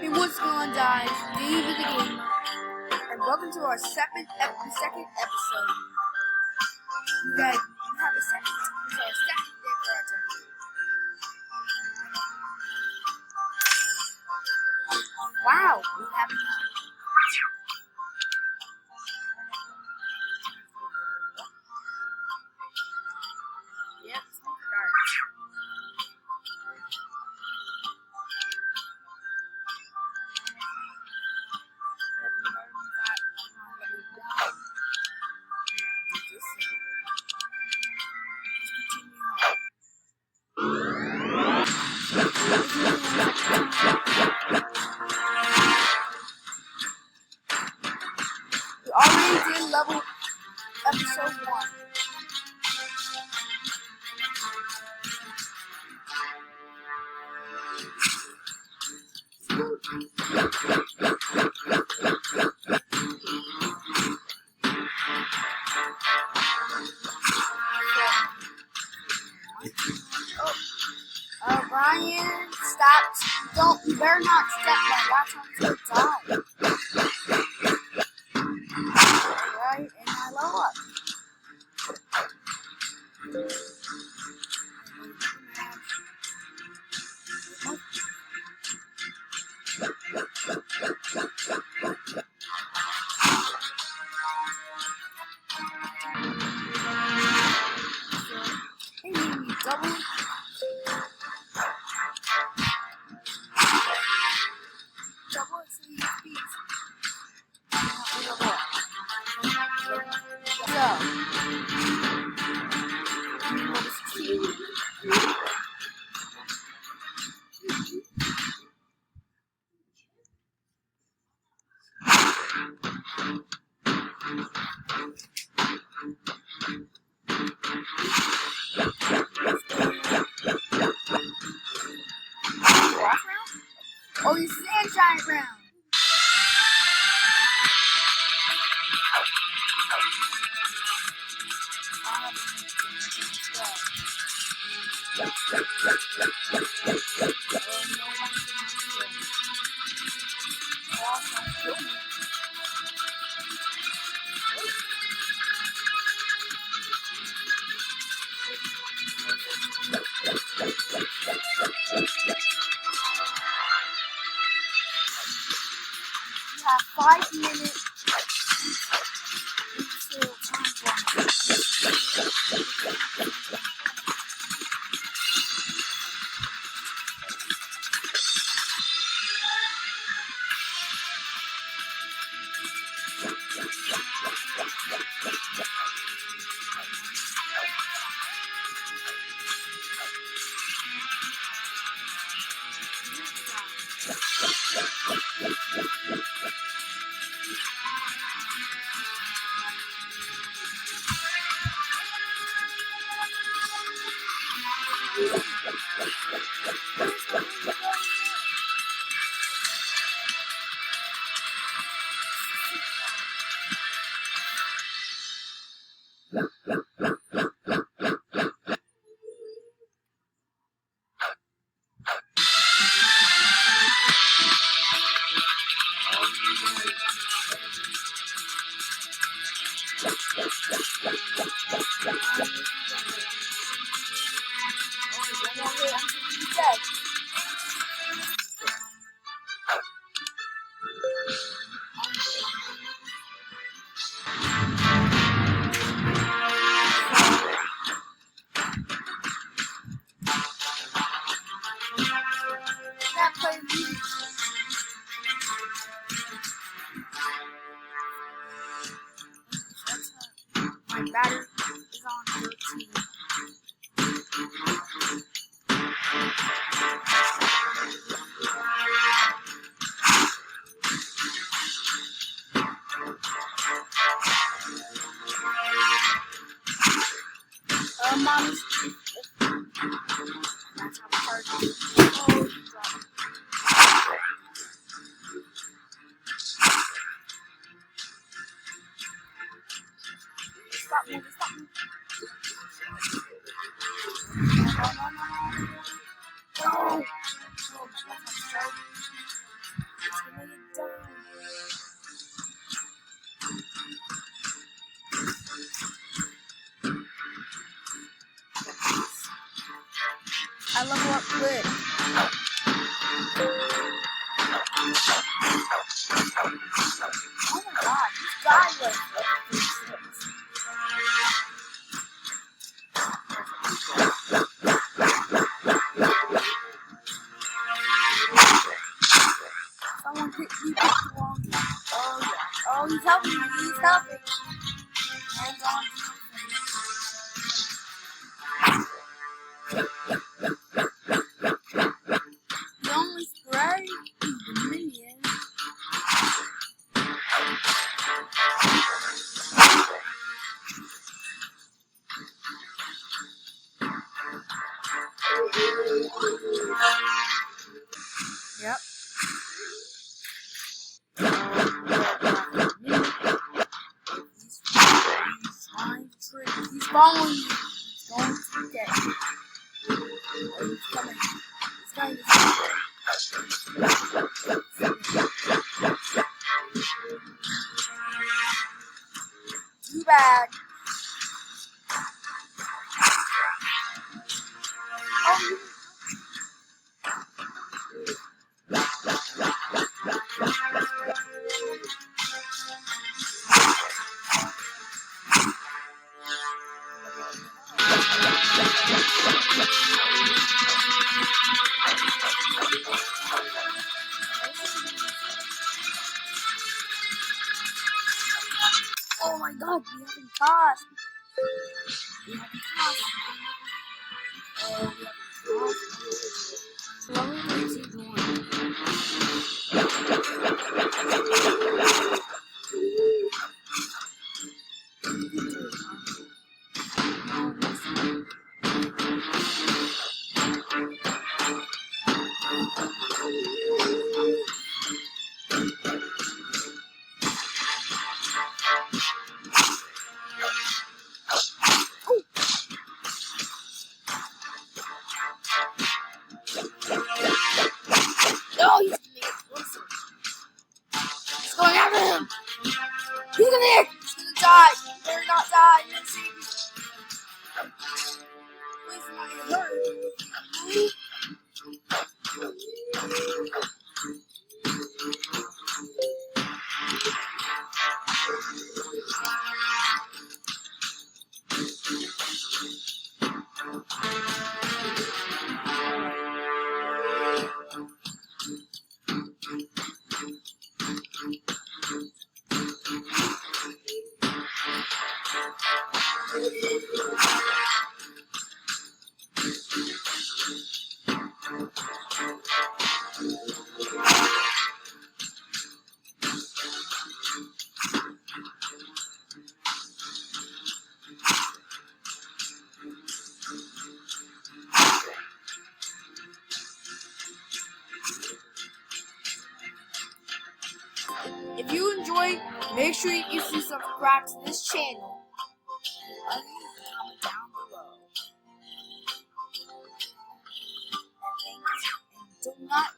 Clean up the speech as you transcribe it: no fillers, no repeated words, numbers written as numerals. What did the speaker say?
Hey, what's going on, guys? Dave the Gamer, and welcome to our second episode. You guys have a second. This is our second day for our turn. Wow, we have enough. Yep, it's not dark. We already did level episode 1. Brian, stop. You better not step on that one to die. Right, and I level up. Hey, maybe double. Double it so you speed. Oh, you sand giant round. You have 5 minutes until time runs. level up quick. Oh my god, this guy was someone picked you picked the wrong one. Oh yeah. Oh, he's helping me. He's helping. Hands on. The only spray is the minion. Yep. He's following you. He's going to get you. He's coming. He's going to get too bad. Oh, oh my god, we haven't passed. We haven't passed. Oh, we haven't passed. Let me keep going. No, he's gonna get closer. He's going after him. He's gonna hit. He's gonna die. He better not die. You're gonna see me. Please not get hurt. If you enjoyed, make sure you subscribe to this channel. And comment down below. And do not